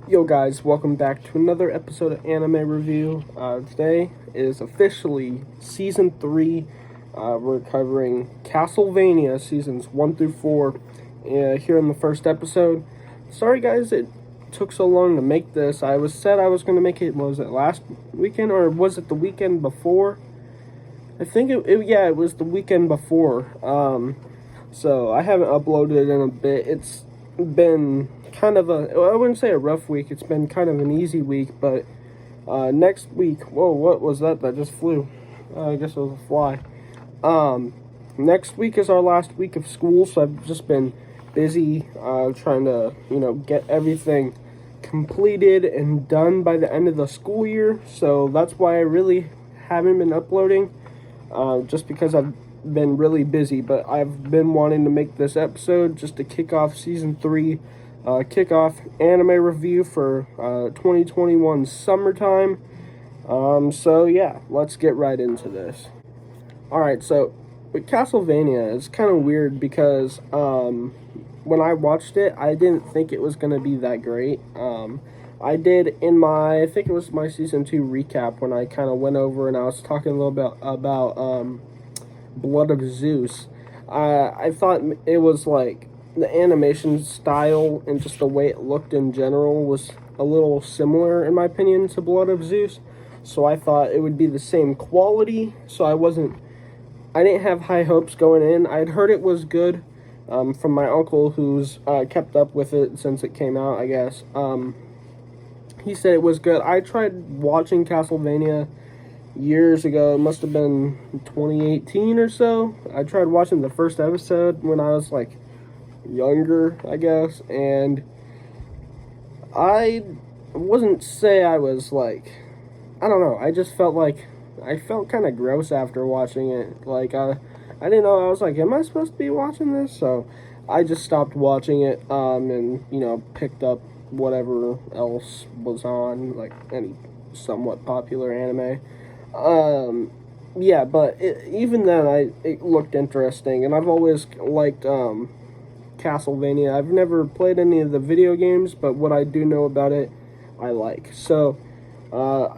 Yo guys, welcome back to another episode of Anime Review. Today is officially Season 3. We're covering Castlevania Seasons 1 through 4 here in the first episode. Sorry guys, it took so long to make this. I was going to make it, was it last weekend or was it the weekend before? I think it was the weekend before. So I haven't uploaded in a bit. It's been kind of I wouldn't say a rough week. It's been kind of an easy week, but next week, whoa, what was that just flew? I guess it was a fly. Next week is our last week of school, so I've just been busy trying to, get everything completed and done by the end of the school year. So that's why I really haven't been uploading, just because I've been really busy. But I've been wanting to make this episode just to kick off Season 3, kick off anime review for 2021 summertime. So yeah, let's get right into this. Alright, so with Castlevania, it's kind of weird because when I watched it, I didn't think it was going to be that great. I did I think it was my Season 2 recap when I kind of went over and I was talking a little bit about Blood of Zeus. I thought it was like the animation style and just the way it looked in general was a little similar, in my opinion, to Blood of Zeus. So I thought it would be the same quality. So I didn't have high hopes going in. I'd heard it was good from my uncle who's kept up with it since it came out, I guess. He said it was good. I tried watching Castlevania years ago. It must have been 2018 or so. I tried watching the first episode when I was like younger, I guess, and I wouldn't say I was like, I don't know, I just felt like I felt kind of gross after watching it. Like I didn't know, I was like, am I supposed to be watching this? So I just stopped watching it and picked up whatever else was on, like any somewhat popular anime. Yeah, but even then it looked interesting, and I've always liked Castlevania. I've never played any of the video games, but what I do know about it, I like. So,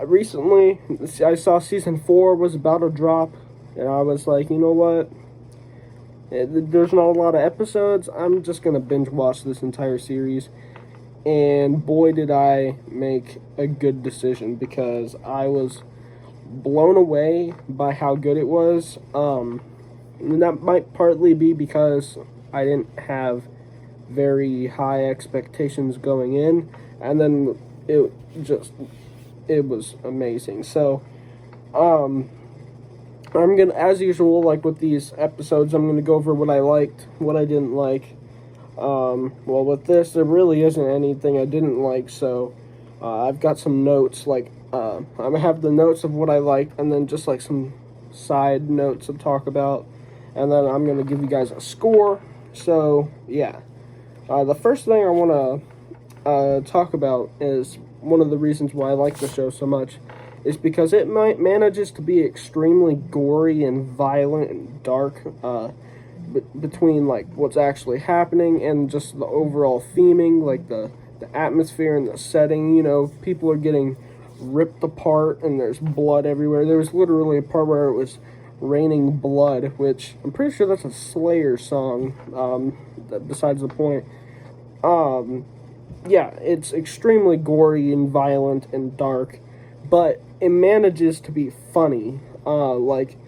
recently, I saw Season 4 was about to drop, and I was like, you know what? There's not a lot of episodes. I'm just going to binge watch this entire series. And boy, did I make a good decision, because I was blown away by how good it was. And that might partly be because I didn't have very high expectations going in, and then it was amazing. So I'm gonna, as usual, like with these episodes, I'm gonna go over what I liked, what I didn't like. Well, with this, there really isn't anything I didn't like, so I've got some notes, like I'm gonna have the notes of what I liked, and then just like some side notes to talk about, and then I'm gonna give you guys a score. So yeah, the first thing I want to talk about is one of the reasons why I like the show so much is because it manages to be extremely gory and violent and dark, between like what's actually happening and just the overall theming, like the atmosphere and the setting. People are getting ripped apart and there's blood everywhere. There was literally a part where it was raining blood, which I'm pretty sure that's a Slayer song, besides the point. Yeah, it's extremely gory and violent and dark, but it manages to be funny. Like,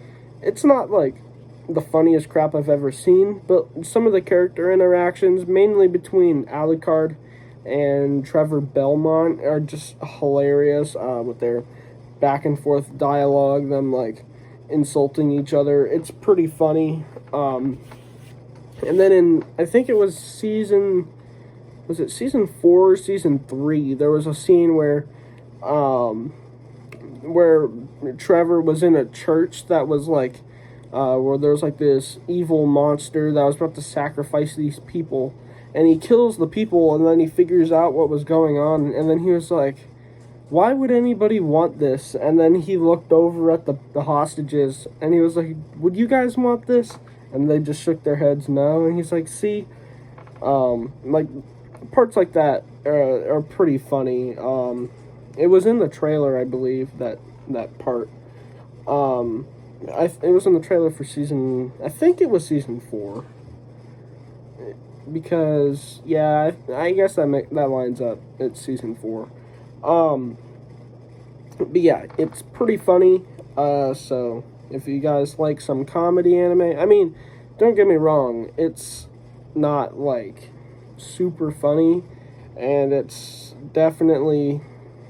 it's not like the funniest crap I've ever seen, but some of the character interactions, mainly between Alucard and Trevor Belmont, are just hilarious, with their back and forth dialogue, them like insulting each other. It's pretty funny. And then I think it was Season 4 or Season 3, there was a scene where Trevor was in a church that was like, where there was like this evil monster that was about to sacrifice these people, and he kills the people, and then he figures out what was going on, and then he was like, why would anybody want this? And then he looked over at the hostages, and he was like, would you guys want this? And they just shook their heads no, and he's like, see, like, parts like that are pretty funny. It was in the trailer, I believe, that part. It was in the trailer for season. I think it was season 4. Because yeah, I guess that lines up. It's season 4. But yeah, it's pretty funny. So if you guys like some comedy anime, I mean, don't get me wrong, it's not like super funny, and it's definitely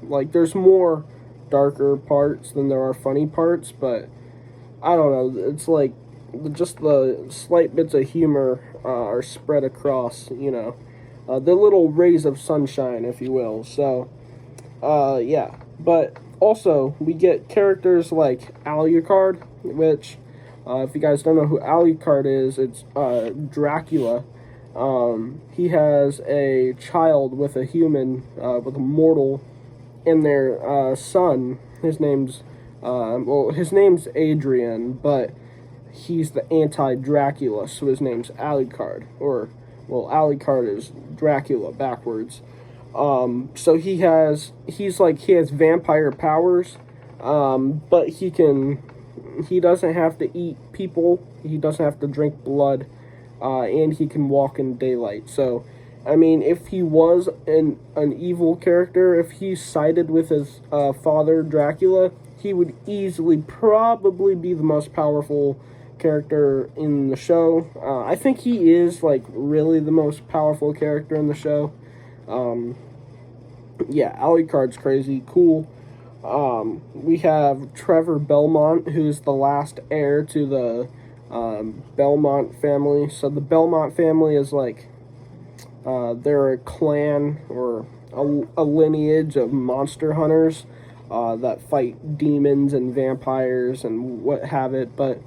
like there's more darker parts than there are funny parts, but I don't know, it's like just the slight bits of humor are spread across, the little rays of sunshine, if you will. So yeah, but also we get characters like Alucard, which if you guys don't know who Alucard is, it's Dracula. He has a child with a human, with a mortal, and their son. His name's Adrian, but he's the anti-Dracula, so his name's Alucard, Alucard is Dracula backwards. So he has vampire powers, but he doesn't have to eat people, he doesn't have to drink blood, and he can walk in daylight. So, I mean, if he was an evil character, if he sided with his father, Dracula, he would easily probably be the most powerful character in the show. I think he is, like, really the most powerful character in the show. Yeah, Alucard's crazy, cool. We have Trevor Belmont, who's the last heir to the Belmont family. So the Belmont family is like, they're a clan or a lineage of monster hunters that fight demons and vampires and what have it. But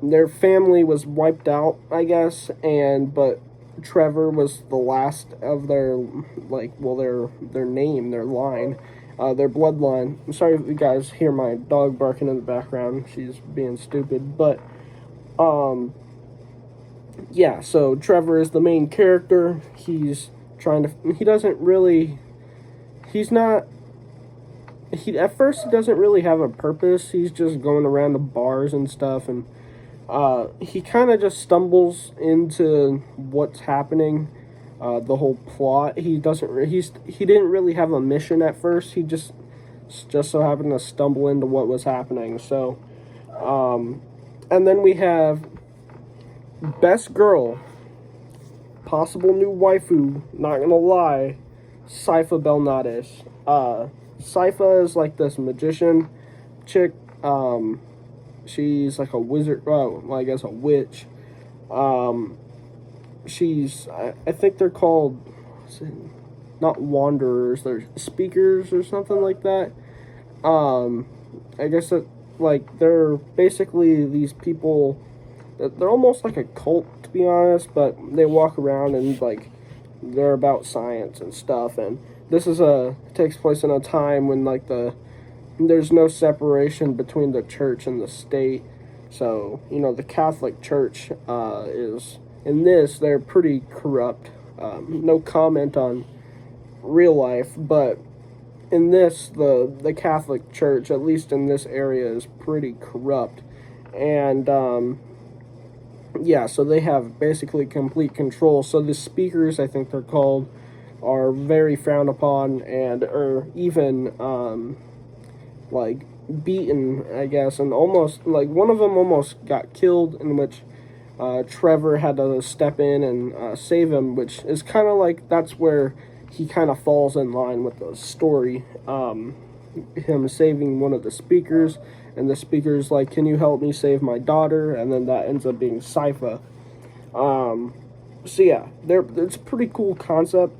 their family was wiped out, I guess, but Trevor was the last of their name, their line, their bloodline. I'm sorry if you guys hear my dog barking in the background. She's being stupid, but yeah. So Trevor is the main character. He's trying to. He doesn't really. He's not. At first he doesn't really have a purpose. He's just going around to bars and stuff, and he kind of just stumbles into what's happening, the whole plot. He didn't really have a mission at first. He just so happened to stumble into what was happening. So, and then we have best girl, possible new waifu. Not gonna lie, Sypha Belnades. Sypha is like this magician chick. She's like a wizard, I guess a witch. I think they're called, not wanderers, they're speakers or something like that. I guess that, like, they're basically these people, they're almost like a cult, to be honest, but they walk around and, like, they're about science and stuff, and this takes place in a time when, like, there's no separation between the church and the state. So, the Catholic Church is, in this, they're pretty corrupt. No comment on real life, but in this, the Catholic Church, at least in this area, is pretty corrupt. And, yeah, so they have basically complete control. So the speakers, I think they're called, are very frowned upon and are even, like, beaten, I guess, and almost, like, one of them almost got killed, in which Trevor had to step in and save him, which is kind of like, that's where he kind of falls in line with the story, him saving one of the speakers, and the speaker's like, can you help me save my daughter, and then that ends up being Sypha. So yeah, it's a pretty cool concept.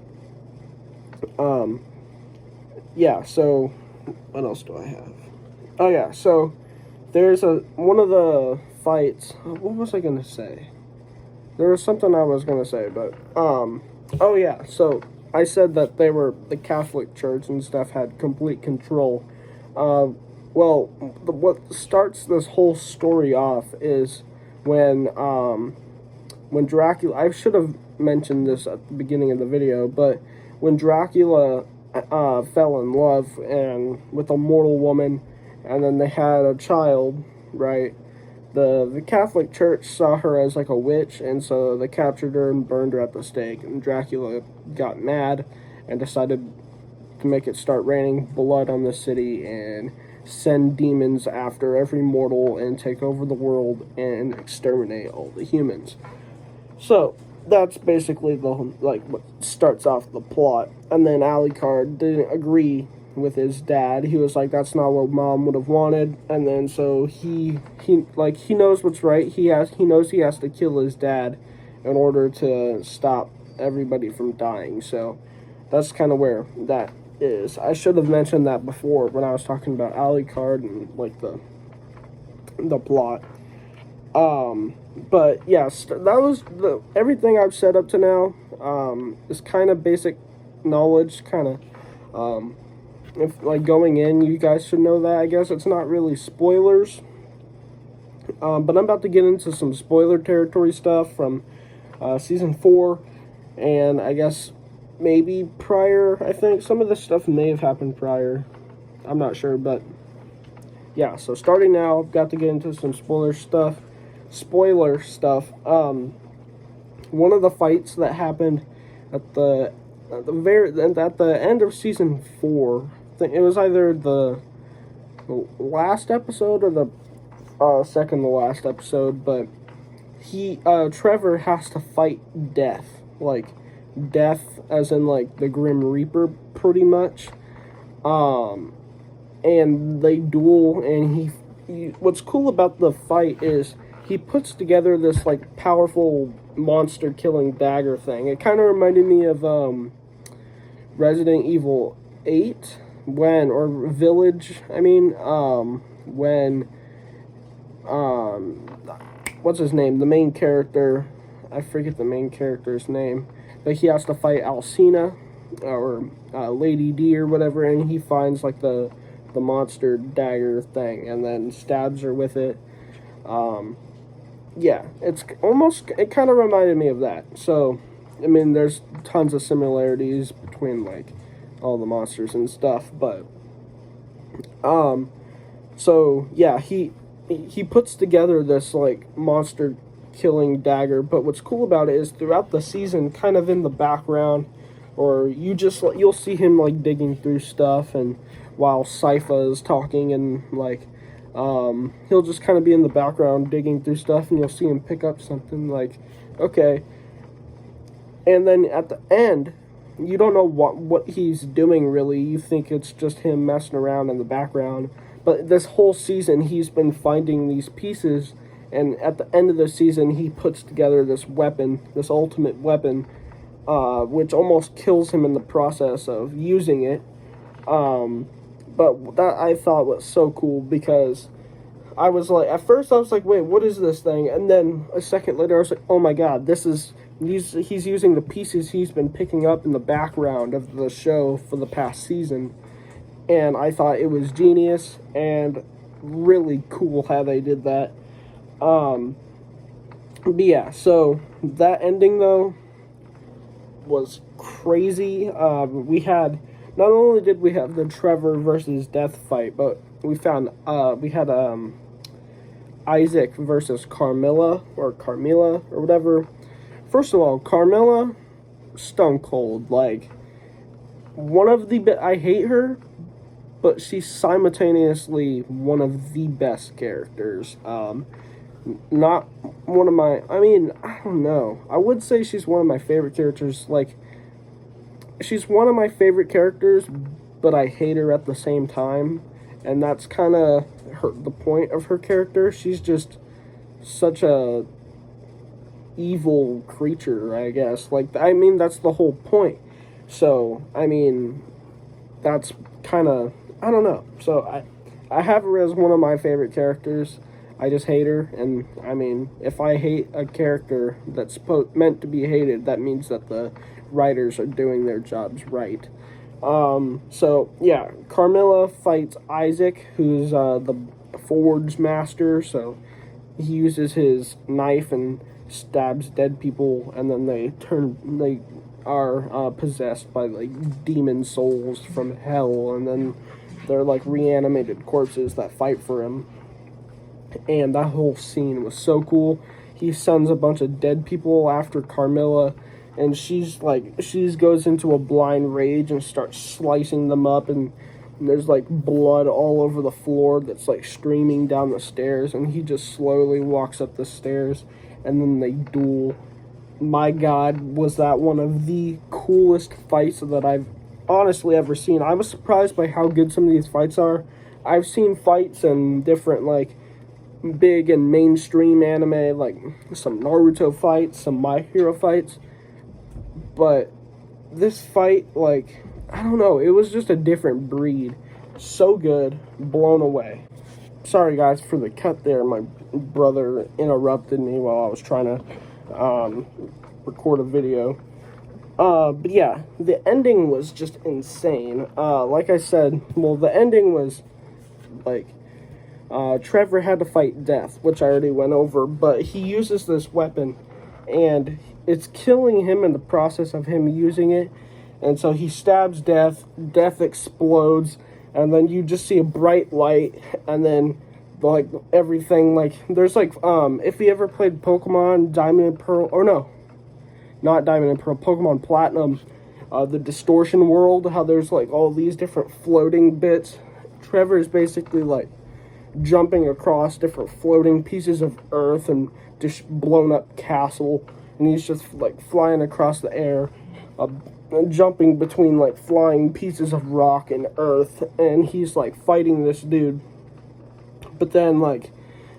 Yeah, so what else do I have? Oh yeah, so there's one of the fights. What was I gonna say? There was something I was gonna say, but oh yeah, so I said that the Catholic Church and stuff had complete control. Well, what starts this whole story off is when Dracula. I should have mentioned this at the beginning of the video, but when Dracula fell in love and with a mortal woman, and then they had a child, right? The Catholic Church saw her as like a witch, and so they captured her and burned her at the stake. And Dracula got mad and decided to make it start raining blood on the city and send demons after every mortal and take over the world and exterminate all the humans. So that's basically what starts off the plot. And then Alucard didn't agree with his dad. He was like, that's not what mom would have wanted. And then so he knows what's right. He knows he has to kill his dad in order to stop everybody from dying. So that's kind of where that is. I should have mentioned that before when I was talking about Alucard and like the plot. But yes, that was everything I've said up to now. Is kind of basic knowledge, kind of. If like going in, you guys should know that. I guess it's not really spoilers. But I'm about to get into some spoiler territory stuff from season 4, and I guess maybe prior. I think some of this stuff may have happened prior. I'm not sure, but yeah. So starting now, I've got to get into some spoiler stuff. One of the fights that happened at the end of season 4. I think it was either the last episode or the second to last episode, but Trevor has to fight death, like death as in like the Grim Reaper, pretty much. And they duel, and he what's cool about the fight is he puts together this like powerful monster killing dagger thing. It kind of reminded me of Resident Evil 8 when what's his name? The main character, I forget the main character's name, but he has to fight Alcina or Lady D or whatever, and he finds like the monster dagger thing and then stabs her with it. Yeah, it kind of reminded me of that. So, I mean, there's tons of similarities between like all the monsters and stuff, but so yeah, he puts together this like monster killing dagger, but what's cool about it is throughout the season, kind of in the background, or you'll see him like digging through stuff, and while Sypha is talking, and like he'll just kind of be in the background digging through stuff, and you'll see him pick up something like, okay. And then at the end, you don't know what he's doing really. You think it's just him messing around in the background. But this whole season, he's been finding these pieces, and at the end of the season, he puts together this weapon, this ultimate weapon, which almost kills him in the process of using it. But that I thought was so cool, because I was like, at first I was like, wait, what is this thing? And then a second later I was like, oh my god, he's using the pieces he's been picking up in the background of the show for the past season. And I thought it was genius and really cool how they did that. But yeah, so that ending though was crazy. Not only did we have the Trevor versus Death fight, but we had Isaac versus Carmilla or whatever. First of all, Carmilla, stone cold. Like, I hate her, but she's simultaneously one of the best characters. Not one of my, I don't know. I would say she's one of my favorite characters. Like, she's one of my favorite characters, but I hate her at the same time. And that's kind of the point of her character. She's just such a evil creature, I guess. Like, that's the whole point. So, that's kind of, I don't know. So, I have her as one of my favorite characters. I just hate her. And, if I hate a character that's meant to be hated, that means that the writers are doing their jobs right. So, yeah, Carmilla fights Isaac, who's the forge master. So, he uses his knife and stabs dead people, and then they are possessed by like demon souls from hell, and then they're like reanimated corpses that fight for him. And that whole scene was so cool. He sends a bunch of dead people after Carmilla, and she goes into a blind rage and starts slicing them up, and there's like blood all over the floor that's like streaming down the stairs, and he just slowly walks up the stairs, and then they duel. My God, was that one of the coolest fights that I've honestly ever seen. I was surprised by how good some of these fights are. I've seen fights in different like big and mainstream anime, like some Naruto fights, some My Hero fights, but this fight, like, I don't know, it was just a different breed. So good, blown away. Sorry guys for the cut there. My brother interrupted me while I was trying to record a video. But yeah, the ending was just insane. Like I said, well, the ending was like Trevor had to fight death, which I already went over, but he uses this weapon, and it's killing him in the process of him using it, and so he stabs death, death explodes, and then you just see a bright light, and then, like, everything, like, there's, like, if you ever played Pokemon Diamond and Pearl, or no, not Diamond and Pearl, Pokemon Platinum, the distortion world, how there's, like, all these different floating bits. Trevor is basically, like, jumping across different floating pieces of earth and just blown up castle, and he's just like flying across the air, jumping between like flying pieces of rock and earth, and he's like fighting this dude. But then like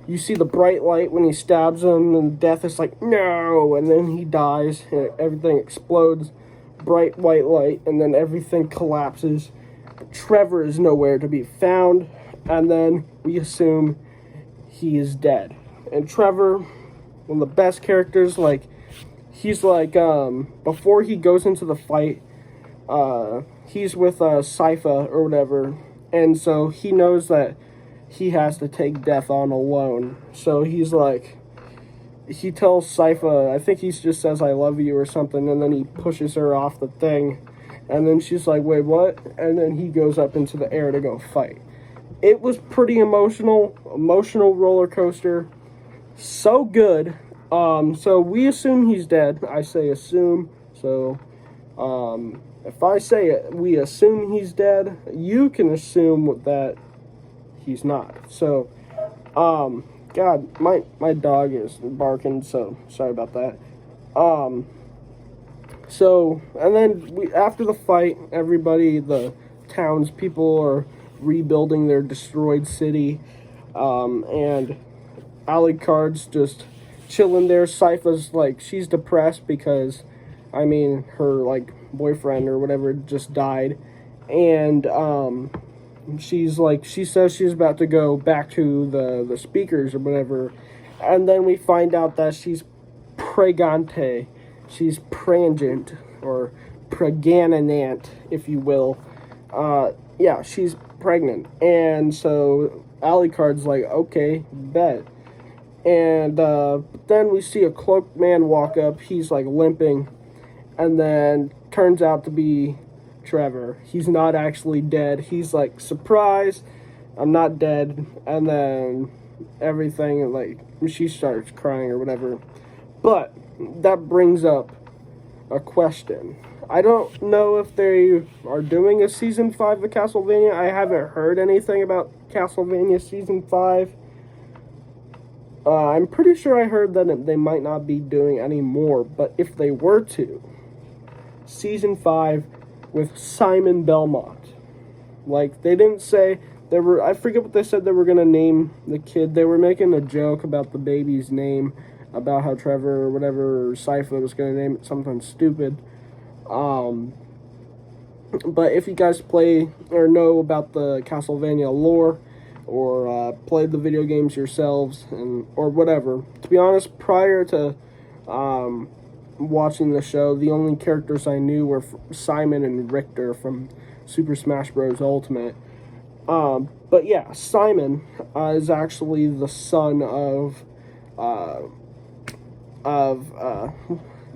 you see the bright light when he stabs him, and death is like no, and then he dies and everything explodes, bright white light, and then everything collapses. Trevor is nowhere to be found, and then we assume he is dead. And Trevor, one of the best characters, like, he's like, before he goes into the fight, he's with Sypha or whatever, and so he knows that he has to take death on alone. So he's like, he tells Sypha, I think he just says I love you or something, and then he pushes her off the thing, and then she's like, wait, what? And then he goes up into the air to go fight. It was pretty emotional roller coaster. So good. So we assume he's dead. I say assume. So, if I say it, we assume he's dead, you can assume that he's not. So, God, my dog is barking, so sorry about that. So, and then after the fight, everybody, the townspeople are rebuilding their destroyed city, and Alucard's just chilling there. Sypha's like, she's depressed because, I mean, her like boyfriend or whatever just died, and she's like, she says she's about to go back to the speakers or whatever, and then we find out that she's pregante, she's pregnant, or pregnant, if you will. Yeah, she's pregnant, and so Alucard's like, okay, bet. And then we see a cloaked man walk up. He's like limping, and then turns out to be Trevor. He's not actually dead. He's like, surprise, I'm not dead. And then everything, like, she starts crying or whatever. But that brings up a question. I don't know if they are doing a Season 5 of Castlevania. I haven't heard anything about Castlevania Season 5. I'm pretty sure I heard that they might not be doing any more, but if they were to, Season 5 with Simon Belmont. Like, they didn't say, I forget what they said they were going to name the kid. They were making a joke about the baby's name, about how Trevor or whatever, or Sypha was going to name it something stupid. But if you guys play or know about the Castlevania lore, or played the video games yourselves, or whatever, to be honest, prior to watching the show, the only characters I knew were Simon and Richter from Super Smash Bros. Ultimate. But yeah, Simon is actually the son of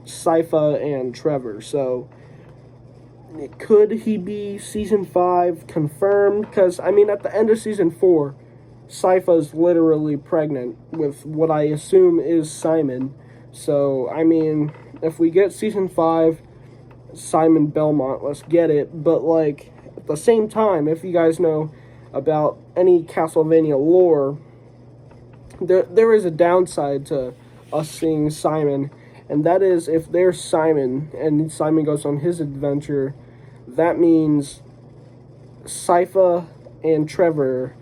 Sypha and Trevor. So could he be season 5 confirmed? Because, I mean, at the end of season 4, Sypha's literally pregnant with what I assume is Simon. So, I mean, if we get season 5, Simon Belmont, let's get it. But, like, at the same time, if you guys know about any Castlevania lore, there is a downside to us seeing Simon, and that is if there's Simon and Simon goes on his adventure, that means Sypha and Trevor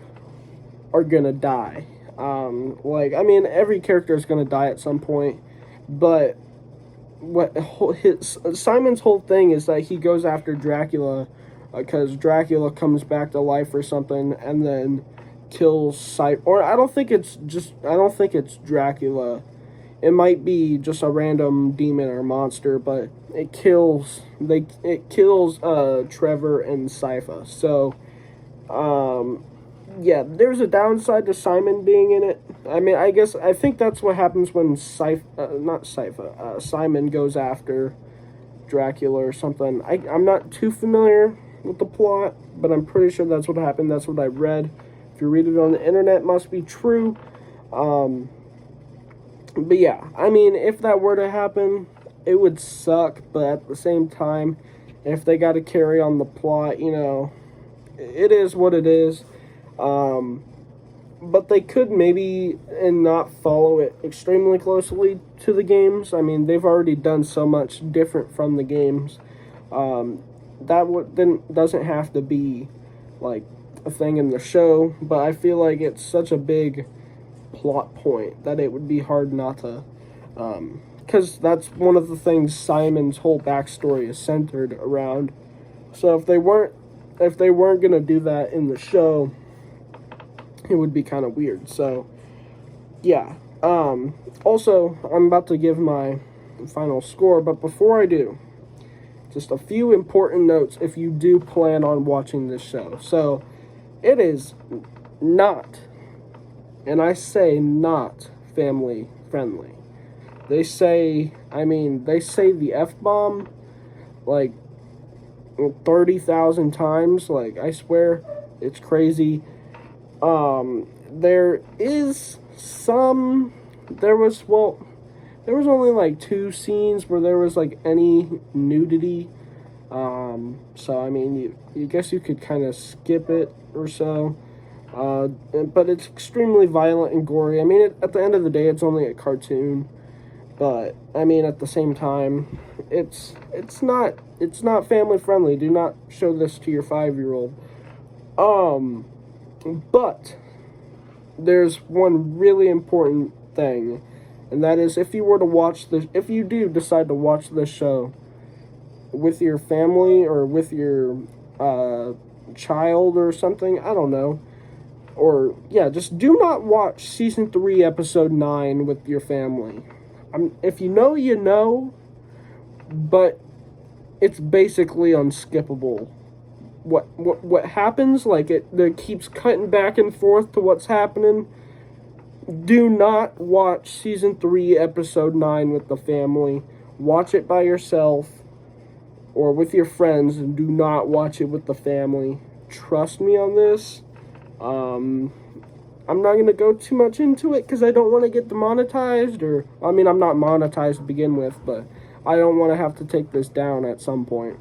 are gonna die. I mean, every character is gonna die at some point, but Simon's whole thing is that he goes after Dracula because Dracula comes back to life or something, and then kills Sypha. Or I don't think it's Dracula. It might be just a random demon or monster, but it kills Trevor and Sypha. So, yeah, there's a downside to Simon being in it. I mean, I think that's what happens when Simon goes after Dracula or something. I'm not too familiar with the plot, but I'm pretty sure that's what happened. That's what I read. If you read it on the internet, it must be true. But yeah, I mean, if that were to happen, it would suck. But at the same time, if they got to carry on the plot, you know, it is what it is. But they could maybe and not follow it extremely closely to the games. I mean, they've already done so much different from the games. That doesn't have to be like a thing in the show, but I feel like it's such a big plot point that it would be hard not to, because that's one of the things Simon's whole backstory is centered around. So if they weren't gonna do that in the show, it would be kind of weird. So yeah. Also, I'm about to give my final score, but before I do, just a few important notes if you do plan on watching this show. So it is not, and I say not, family friendly. They say the F-bomb like 30,000 times. Like, I swear, it's crazy. There was only like 2 scenes where there was like any nudity. So I mean, you guess you could kind of skip it or so. But it's extremely violent and gory. I mean, at the end of the day, it's only a cartoon. But I mean, at the same time, it's not family friendly. Do not show this to your 5-year-old. But there's one really important thing, and that is if you do decide to watch this show with your family or with your child or something, I don't know, or yeah, just do not watch season 3 episode 9 with your family. If you know, you know, but it's basically unskippable. What happens, like it keeps cutting back and forth to what's happening. Do not watch season 3 episode 9 with the family. Watch it by yourself or with your friends, and do not watch it with the family. Trust me on this. I'm not going to go too much into it because I don't want to get demonetized, I'm not monetized to begin with, but I don't want to have to take this down at some point.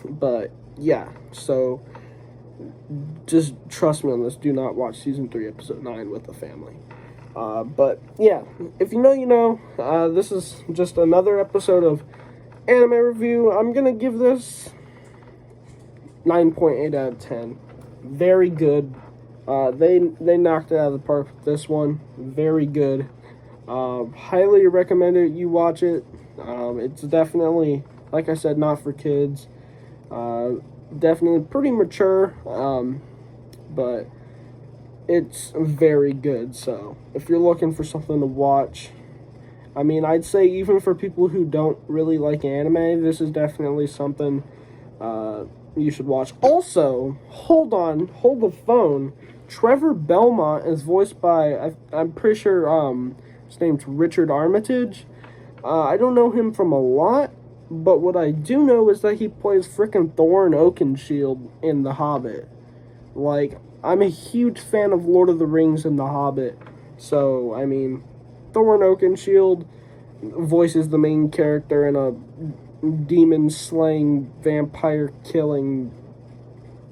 But yeah, so just trust me on this. Do not watch season 3 episode 9 with the family. But yeah, if you know, you know. This is just another episode of Anime Review. I'm gonna give this 9.8 out of 10. Very good. They knocked it out of the park with this one. Very good. Highly recommend it. You watch it. It's definitely, like I said, not for kids. Definitely pretty mature, but it's very good. So if you're looking for something to watch, I mean, I'd say even for people who don't really like anime, this is definitely something you should watch. Also, hold the phone. Trevor Belmont is voiced by, I'm pretty sure his name's Richard Armitage. I don't know him from a lot, but what I do know is that he plays frickin' Thorin Oakenshield in The Hobbit. Like, I'm a huge fan of Lord of the Rings and The Hobbit, so, I mean, Thorin Oakenshield voices the main character in a demon-slaying, vampire-killing,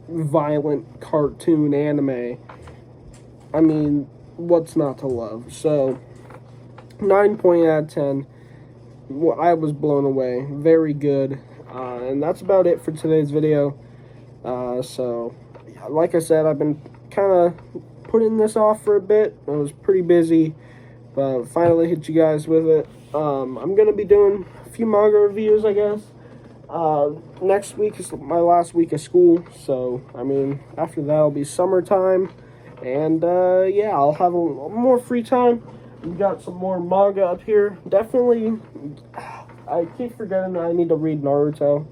violent cartoon anime. I mean, what's not to love? So, 9 point out of 10. Well, I was blown away. Very good. And that's about it for today's video. So, like I said, I've been kind of putting this off for a bit. I was pretty busy, but finally hit you guys with it. I'm going to be doing a few manga reviews, I guess. Next week is my last week of school, so, I mean, after that will be summertime. And, yeah, I'll have a little more free time. We've got some more manga up here. Definitely, I keep forgetting that I need to read Naruto.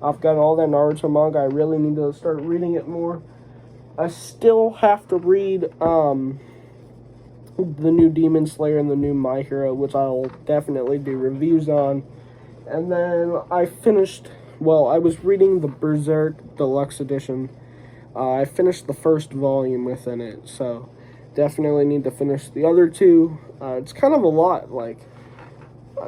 I've got all that Naruto manga. I really need to start reading it more. I still have to read the new Demon Slayer and the new My Hero, which I'll definitely do reviews on. And then I was reading the Berserk Deluxe Edition. I finished the first volume within it, so definitely need to finish the other two. It's kind of a lot, like,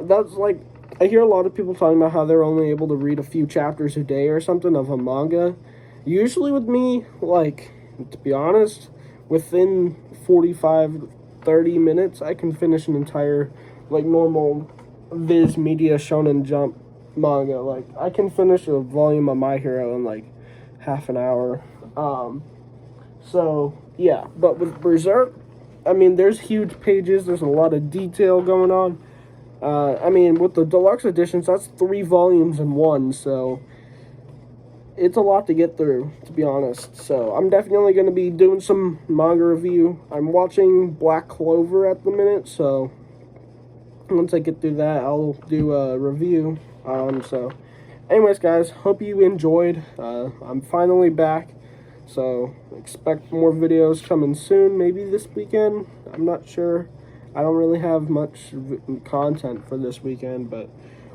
that's like, I hear a lot of people talking about how they're only able to read a few chapters a day or something of a manga. Usually with me, like, to be honest, within 45, 30 minutes, I can finish an entire, like, normal Viz Media Shonen Jump manga. Like, I can finish a volume of My Hero in, like, half an hour. So, yeah, but with Berserk, I mean, there's huge pages, there's a lot of detail going on. I mean, with the deluxe editions, that's 3 volumes in one, so it's a lot to get through, to be honest. So, I'm definitely going to be doing some manga review. I'm watching Black Clover at the minute, so once I get through that, I'll do a review. So, anyways, guys, hope you enjoyed. I'm finally back. So, expect more videos coming soon, maybe this weekend. I'm not sure. I don't really have much content for this weekend, but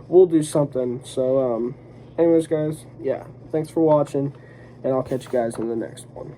we'll do something. So, anyways, guys, yeah, thanks for watching, and I'll catch you guys in the next one.